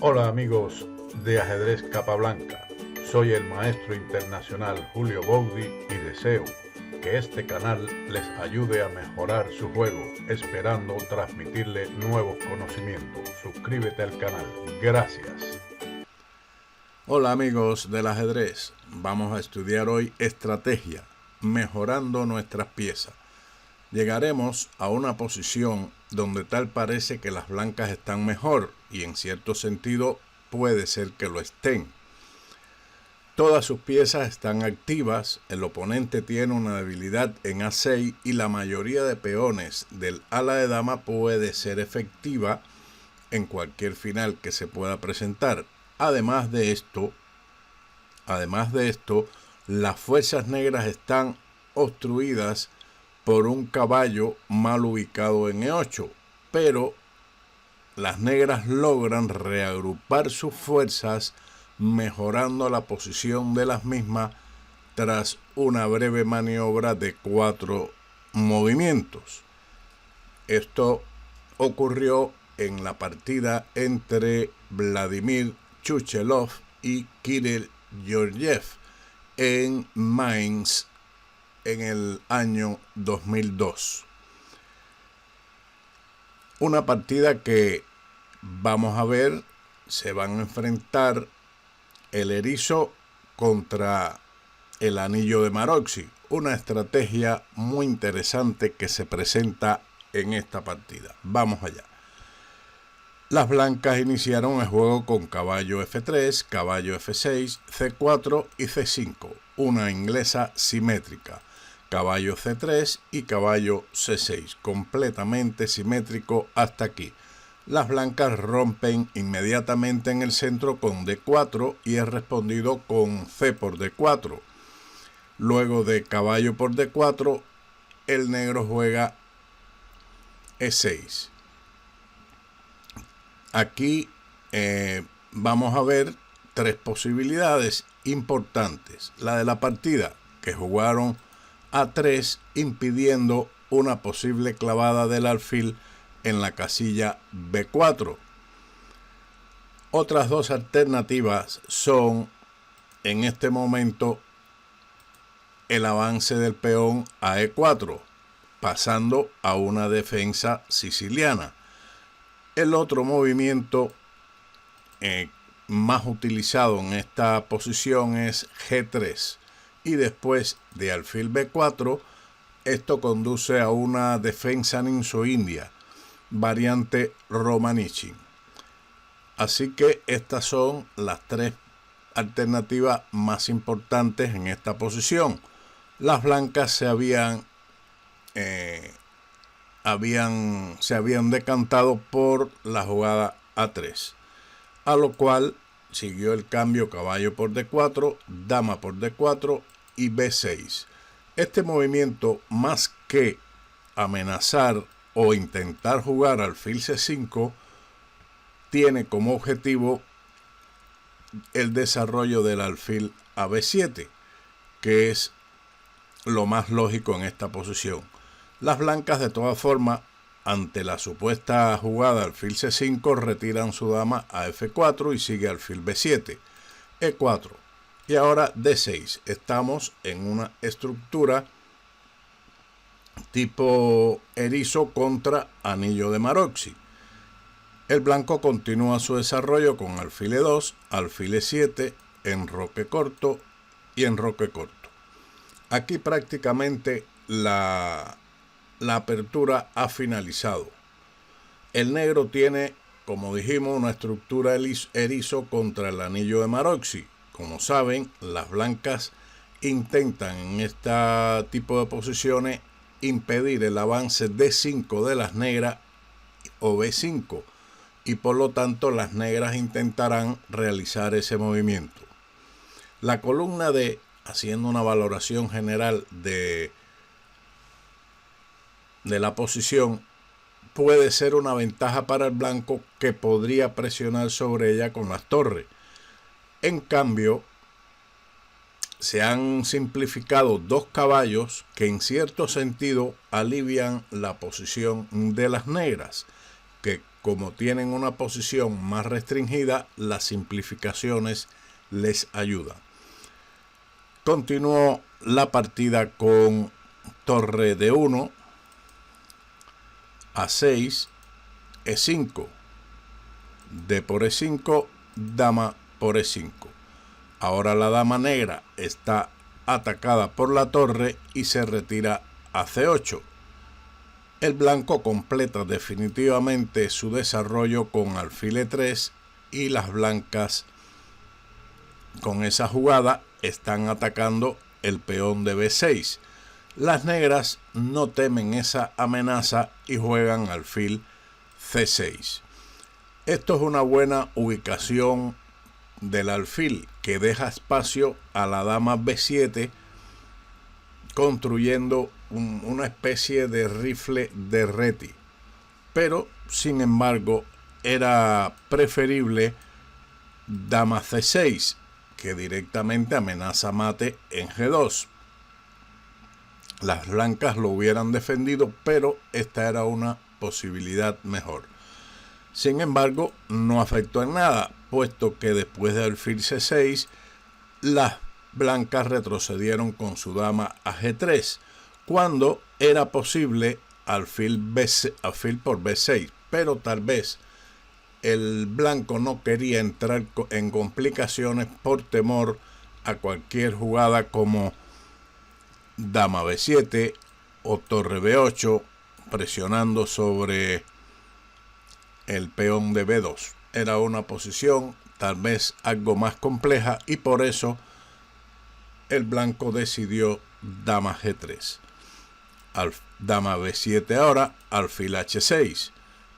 Hola amigos de Ajedrez Capablanca, soy el maestro internacional Julio Boudi y deseo que este canal les ayude a mejorar su juego, esperando transmitirle nuevos conocimientos. Suscríbete al canal, gracias. Hola amigos del ajedrez, vamos a estudiar hoy estrategia, mejorando nuestras piezas. Llegaremos a una posición donde tal parece que las blancas están mejor y en cierto sentido puede ser que lo estén. Todas sus piezas están activas, el oponente tiene una debilidad en A6 y la mayoría de peones del ala de dama puede ser efectiva en cualquier final que se pueda presentar. Además de esto, las fuerzas negras están obstruidas por un caballo mal ubicado en E8, pero las negras logran reagrupar sus fuerzas mejorando la posición de las mismas tras una breve maniobra de 4 movimientos. Esto ocurrió en la partida entre Vladimir Chuchelov y Kirill Georgiev en Mainz en el año 2002. Una partida que vamos a ver, se van a enfrentar el erizo contra el anillo de Maroczy, una estrategia muy interesante que se presenta en esta partida. Vamos allá. Las blancas iniciaron el juego con caballo F3, caballo F6, C4 y C5, una inglesa simétrica, caballo C3 y caballo C6, completamente simétrico hasta aquí. Las blancas rompen inmediatamente en el centro con D4 y es respondido con C por D4. Luego de caballo por D4, el negro juega E6. Aquí vamos a ver tres posibilidades importantes. La de la partida, que jugaron A3 impidiendo una posible clavada del alfil en la casilla B4. Otras dos alternativas son en este momento el avance del peón a E4, pasando a una defensa siciliana. El otro movimiento más utilizado en esta posición es G3 y después de alfil B4 esto conduce a una defensa ninso-india, variante Romanichin. Así que estas son las tres alternativas más importantes en esta posición. Las blancas se habían decantado por la jugada A3, a lo cual siguió el cambio caballo por D4, dama por D4 y B6. Este movimiento, más que amenazar o intentar jugar alfil C5, tiene como objetivo el desarrollo del alfil a B7, que es lo más lógico en esta posición. Las blancas, de todas formas, ante la supuesta jugada alfil C5, retiran su dama a F4 y sigue alfil B7, E4 y ahora D6. Estamos en una estructura tipo erizo contra anillo de Maroczy. El blanco continúa su desarrollo con alfil E2, alfil E7, enroque corto y enroque corto. Aquí prácticamente la apertura ha finalizado. El negro tiene, como dijimos, una estructura erizo contra el anillo de Maroczy. Como saben, las blancas intentan en este tipo de posiciones impedir el avance D5 de las negras o B5 y por lo tanto las negras intentarán realizar ese movimiento. La columna D, haciendo una valoración general de la posición, puede ser una ventaja para el blanco que podría presionar sobre ella con las torres. En cambio, se han simplificado dos caballos que en cierto sentido alivian la posición de las negras, que como tienen una posición más restringida, las simplificaciones les ayudan. Continuó la partida con torre de 1, A6, E5, D por E5, dama por E5. Ahora la dama negra está atacada por la torre y se retira a C8. El blanco completa definitivamente su desarrollo con alfil E3 y las blancas con esa jugada están atacando el peón de B6. Las negras no temen esa amenaza y juegan alfil C6. Esto es una buena ubicación del alfil que deja espacio a la dama B7, construyendo una especie de rifle de Reti. Pero, sin embargo, era preferible dama C6, que directamente amenaza mate en G2. Las blancas lo hubieran defendido, pero esta era una posibilidad mejor. Sin embargo, no afectó en nada, puesto que después de alfil C6, las blancas retrocedieron con su dama a G3, cuando era posible alfil por B6, pero tal vez el blanco no quería entrar en complicaciones por temor a cualquier jugada como dama B7 o torre B8, presionando sobre el peón de B2. Era una posición tal vez algo más compleja y por eso el blanco decidió dama G3. Dama B7 ahora, alfil H6.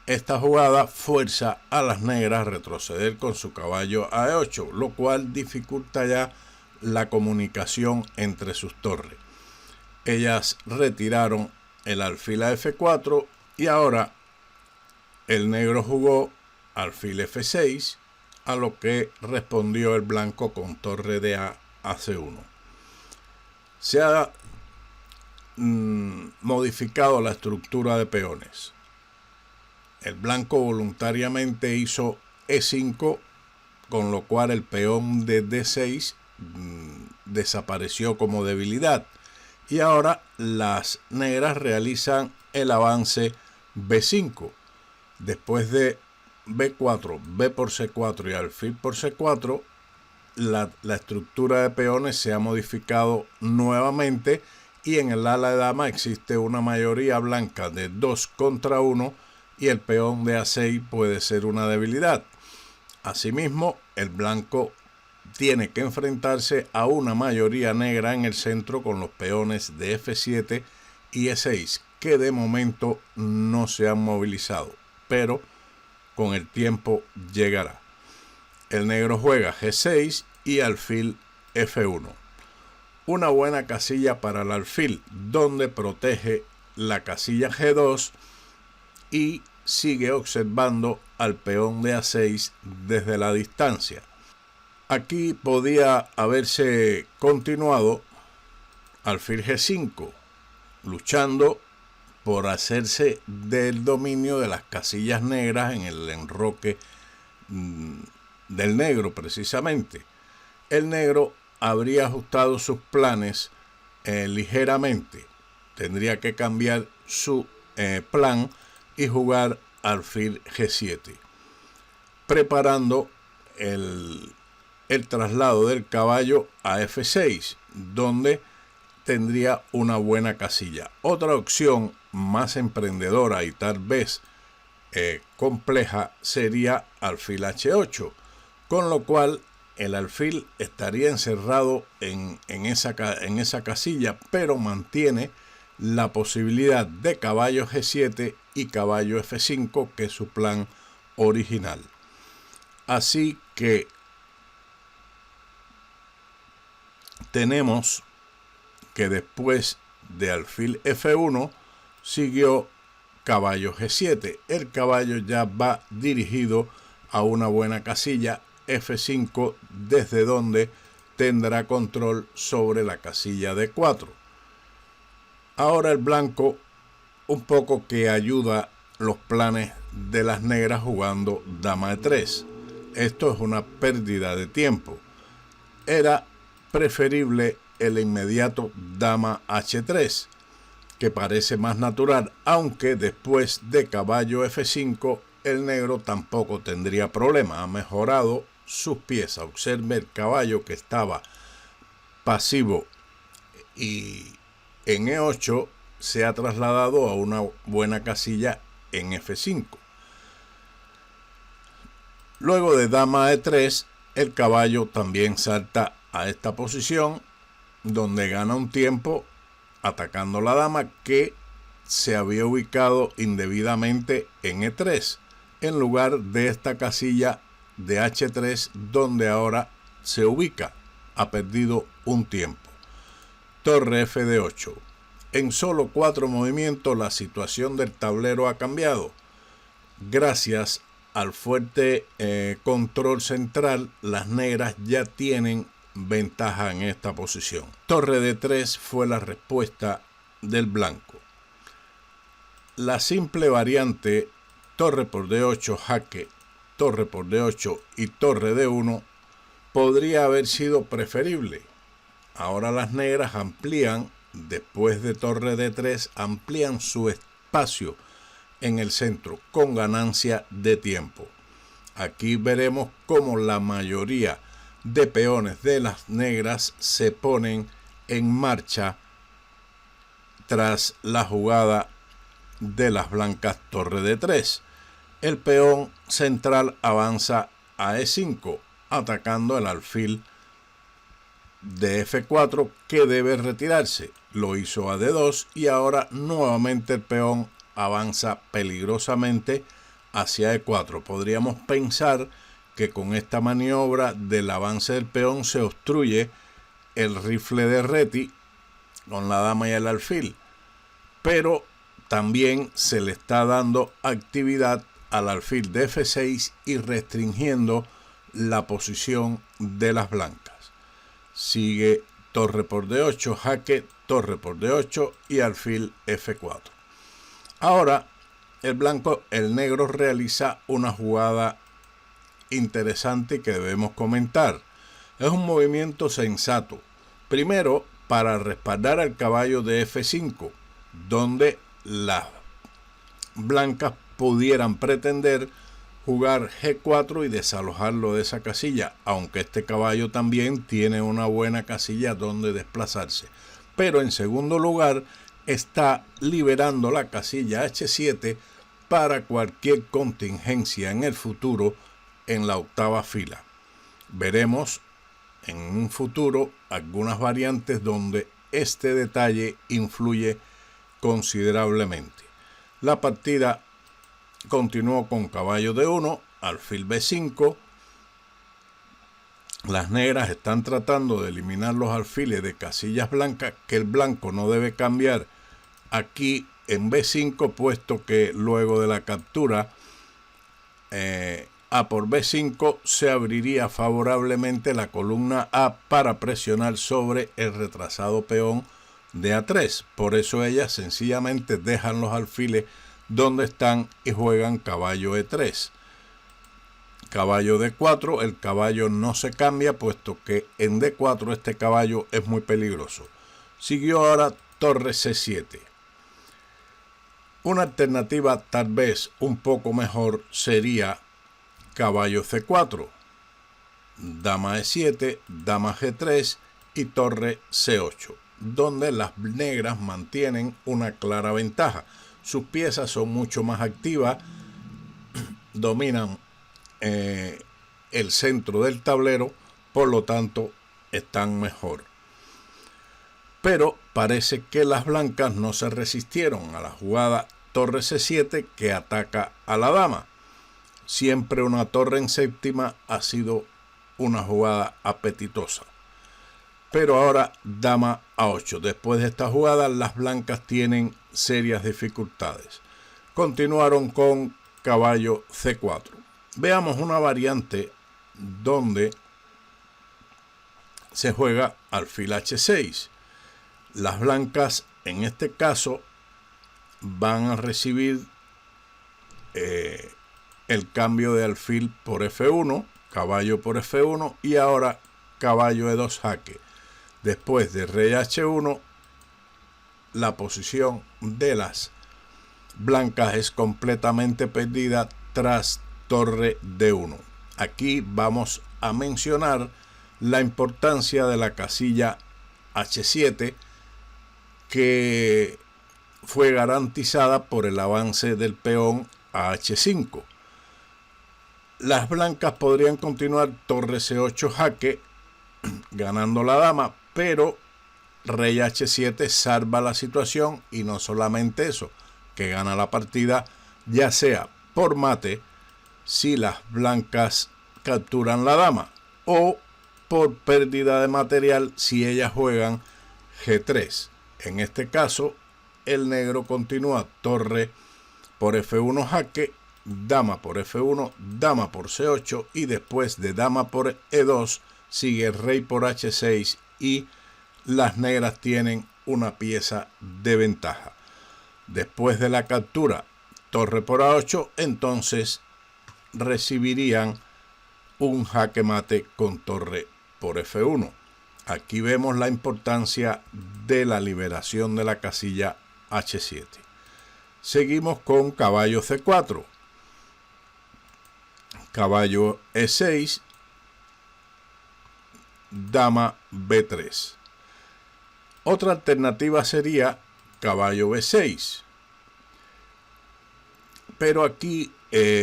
Esta jugada fuerza a las negras a retroceder con su caballo a E8, lo cual dificulta ya la comunicación entre sus torres. Ellas retiraron el alfil a F4 y ahora el negro jugó alfil F6, a lo que respondió el blanco con torre de A a C1. Se ha modificado la estructura de peones. El blanco voluntariamente hizo E5, con lo cual el peón de D6 desapareció como debilidad. Y ahora las negras realizan el avance B5. Después de B4, B por C4 y alfil por C4, la estructura de peones se ha modificado nuevamente y en el ala de dama existe una mayoría blanca de 2 contra 1 y el peón de A6 puede ser una debilidad. Asimismo, el blanco tiene que enfrentarse a una mayoría negra en el centro con los peones de F7 y E6, que de momento no se han movilizado, pero con el tiempo llegará. El negro juega G6 y alfil F1. Una buena casilla para el alfil, donde protege la casilla G2 y sigue observando al peón de A6 desde la distancia. Aquí podía haberse continuado alfil G5, luchando por hacerse del dominio de las casillas negras en el enroque del negro precisamente. El negro habría ajustado sus planes ligeramente. Tendría que cambiar su plan y jugar alfil G7, preparando el traslado del caballo a F6, donde tendría una buena casilla. Otra opción más emprendedora y tal vez compleja sería alfil H8, con lo cual el alfil estaría encerrado en esa casilla, pero mantiene la posibilidad de caballo G7 y caballo F5, que es su plan original. Así que tenemos que después de alfil F1 siguió caballo G7. El caballo ya va dirigido a una buena casilla F5, desde donde tendrá control sobre la casilla D4. Ahora el blanco un poco que ayuda los planes de las negras jugando dama e3. Esto es una pérdida de tiempo. Era preferible el inmediato dama h3, que parece más natural, aunque después de caballo f5 el negro tampoco tendría problema. Ha mejorado sus piezas. Observe el caballo que estaba pasivo y en e8 se ha trasladado a una buena casilla en f5. Luego de dama e3, el caballo también salta a esta posición, donde gana un tiempo atacando la dama que se había ubicado indebidamente en e3, en lugar de esta casilla de h3 donde ahora se ubica. Ha perdido un tiempo. Torre f de 8. En solo 4 movimientos la situación del tablero ha cambiado. Gracias al fuerte control central, las negras ya tienen ventaja en esta posición. Torre de 3 fue la respuesta del blanco. La simple variante torre por d8 jaque, torre por d8 y torre d1 podría haber sido preferible. Ahora las negras amplían, después de torre d3, amplían su espacio en el centro con ganancia de tiempo. Aquí veremos cómo la mayoría de peones de las negras se ponen en marcha tras la jugada de las blancas torre d3. El peón central avanza a e5, atacando el alfil de f4 que debe retirarse. Lo hizo a d2 y ahora nuevamente el peón avanza peligrosamente hacia e4. Podríamos pensar que con esta maniobra del avance del peón se obstruye el rifle de Reti con la dama y el alfil, pero también se le está dando actividad al alfil de f6 y restringiendo la posición de las blancas. Sigue torre por d8, jaque, torre por d8 y alfil f4. Ahora el negro realiza una jugada interesante que debemos comentar. Es un movimiento sensato. Primero, para respaldar al caballo de f5, donde las blancas pudieran pretender jugar g4 y desalojarlo de esa casilla, aunque este caballo también tiene una buena casilla donde desplazarse. Pero en segundo lugar, está liberando la casilla h7 para cualquier contingencia en el futuro en la octava fila. Veremos en un futuro algunas variantes donde este detalle influye considerablemente. La partida continuó con caballo d1, alfil b5. Las negras están tratando de eliminar los alfiles de casillas blancas que el blanco no debe cambiar aquí en b5, puesto que luego de la captura A por b5 se abriría favorablemente la columna A para presionar sobre el retrasado peón de a3. Por eso ellas sencillamente dejan los alfiles donde están y juegan caballo e3. Caballo d4, el caballo no se cambia puesto que en d4 este caballo es muy peligroso. Siguió ahora torre c7. Una alternativa tal vez un poco mejor sería caballo c4, dama e7, dama g3 y torre c8, donde las negras mantienen una clara ventaja. Sus piezas son mucho más activas, dominan el centro del tablero, por lo tanto están mejor. Pero parece que las blancas no se resistieron a la jugada torre c7 que ataca a la dama. Siempre una torre en séptima ha sido una jugada apetitosa. Pero ahora dama a8. Después de esta jugada las blancas tienen serias dificultades. Continuaron con caballo c4. Veamos una variante donde se juega alfil h6. Las blancas en este caso van a recibir el cambio de alfil por F1, caballo por F1 y ahora caballo E2 jaque. Después de rey H1, la posición de las blancas es completamente perdida tras torre D1. Aquí vamos a mencionar la importancia de la casilla H7, que fue garantizada por el avance del peón a H5. Las blancas podrían continuar torre C8 jaque, ganando la dama, pero rey H7 salva la situación, y no solamente eso, que gana la partida, ya sea por mate si las blancas capturan la dama, o por pérdida de material si ellas juegan G3. En este caso, el negro continúa torre por F1 jaque, dama por F1, dama por C8, y después de dama por E2 sigue rey por H6 y las negras tienen una pieza de ventaja. Después de la captura torre por A8, entonces recibirían un jaque mate con torre por F1. Aquí vemos la importancia de la liberación de la casilla H7. Seguimos con caballo C4, caballo E6, dama B3. Otra alternativa sería caballo B6. Pero aquí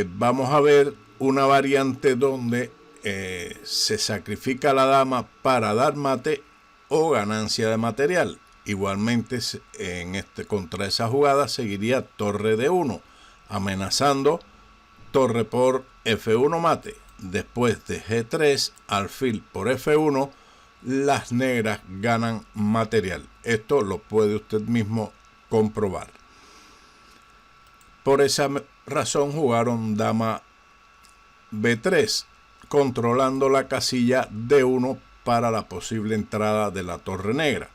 vamos a ver una variante donde se sacrifica la dama para dar mate o ganancia de material. Igualmente contra esa jugada seguiría torre D1, amenazando torre por F1 mate. Después de G3, alfil por F1, las negras ganan material. Esto lo puede usted mismo comprobar. Por esa razón jugaron dama B3, controlando la casilla D1 para la posible entrada de la torre negra.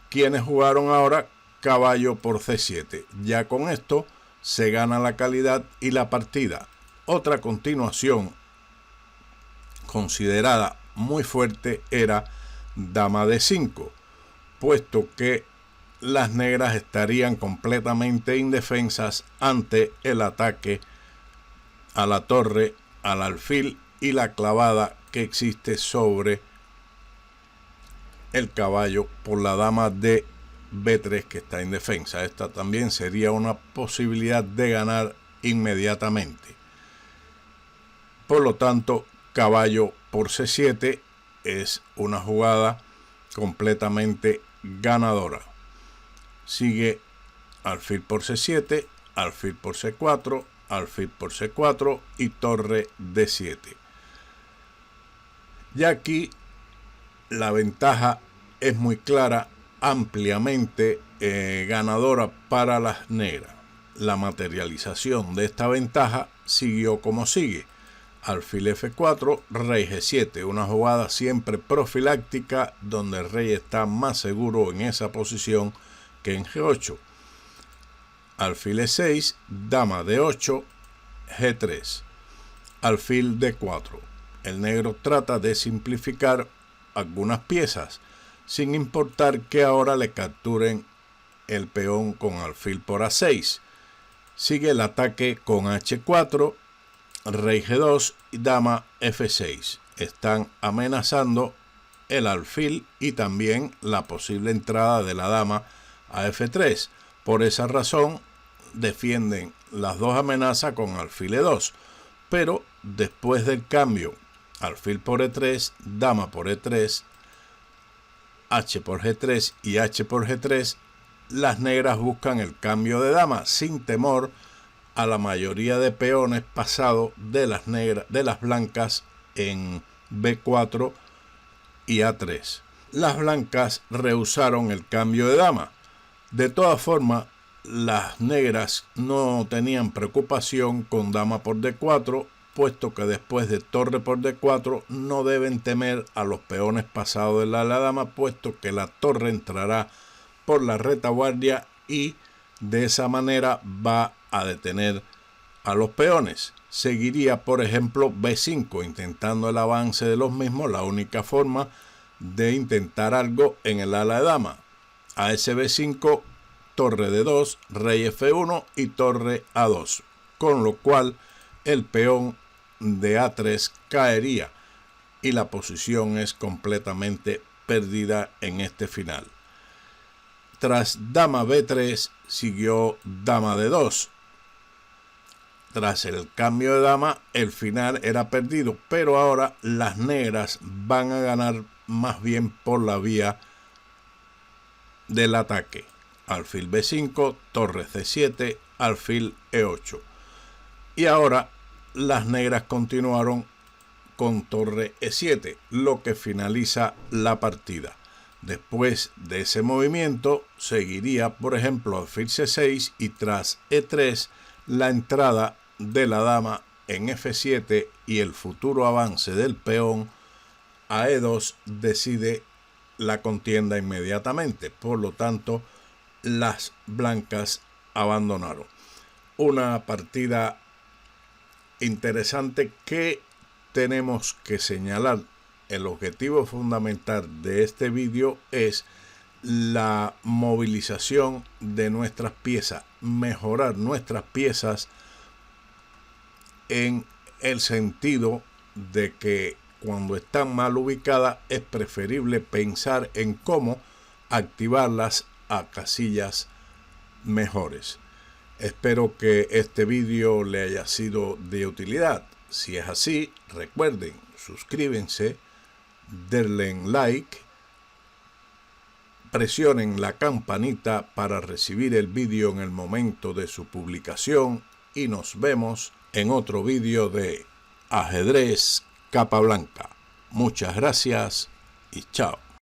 Quienes jugaron ahora caballo por C7. Ya con esto se gana la calidad y la partida. Otra continuación considerada muy fuerte era dama D5, puesto que las negras estarían completamente indefensas ante el ataque a la torre, al alfil y la clavada que existe sobre el caballo por la dama de B3 que está indefensa. Esta también sería una posibilidad de ganar inmediatamente. Por lo tanto, caballo por C7 es una jugada completamente ganadora. Sigue alfil por C7, alfil por C4, alfil por C4 y torre D7. Ya aquí la ventaja es muy clara, ampliamente ganadora para las negras. La materialización de esta ventaja siguió como sigue: alfil F4, rey G7, una jugada siempre profiláctica donde el rey está más seguro en esa posición que en G8. Alfil E6, dama D8, G3, alfil D4. El negro trata de simplificar algunas piezas, sin importar que ahora le capturen el peón con alfil por A6. Sigue el ataque con H4, rey G2 y dama F6. Están amenazando el alfil y también la posible entrada de la dama a F3. Por esa razón defienden las dos amenazas con alfil E2. Pero después del cambio, alfil por E3, dama por E3, H por G3 y H por G3, las negras buscan el cambio de dama sin temor a la mayoría de peones pasados de las blancas en B4 y A3. Las blancas rehusaron el cambio de dama. De todas formas, las negras no tenían preocupación con dama por D4, puesto que después de torre por D4 no deben temer a los peones pasados de la dama, puesto que la torre entrará por la retaguardia y de esa manera va a detener a los peones. Seguiría, por ejemplo, B5, intentando el avance de los mismos, la única forma de intentar algo en el ala de dama. A ese B5, torre D2, rey F1 y torre A2, con lo cual el peón de A3 caería y la posición es completamente perdida en este final. Tras dama B3 siguió dama D2. Tras el cambio de dama, el final era perdido, pero ahora las negras van a ganar más bien por la vía del ataque. Alfil B5, torre C7, alfil E8. Y ahora las negras continuaron con torre E7, lo que finaliza la partida. Después de ese movimiento seguiría, por ejemplo, alfil C6 y tras E3 la entrada de la dama en F7 y el futuro avance del peón a E2 decide la contienda inmediatamente. Por lo tanto, las blancas abandonaron. Una partida interesante que tenemos que señalar. El objetivo fundamental de este vídeo es la movilización de nuestras piezas, mejorar nuestras piezas en el sentido de que cuando están mal ubicadas es preferible pensar en cómo activarlas a casillas mejores. Espero que este vídeo le haya sido de utilidad. Si es así, recuerden, suscríbanse, denle like, presionen la campanita para recibir el vídeo en el momento de su publicación y nos vemos en otro vídeo de Ajedrez Capa Blanca. Muchas gracias y chao.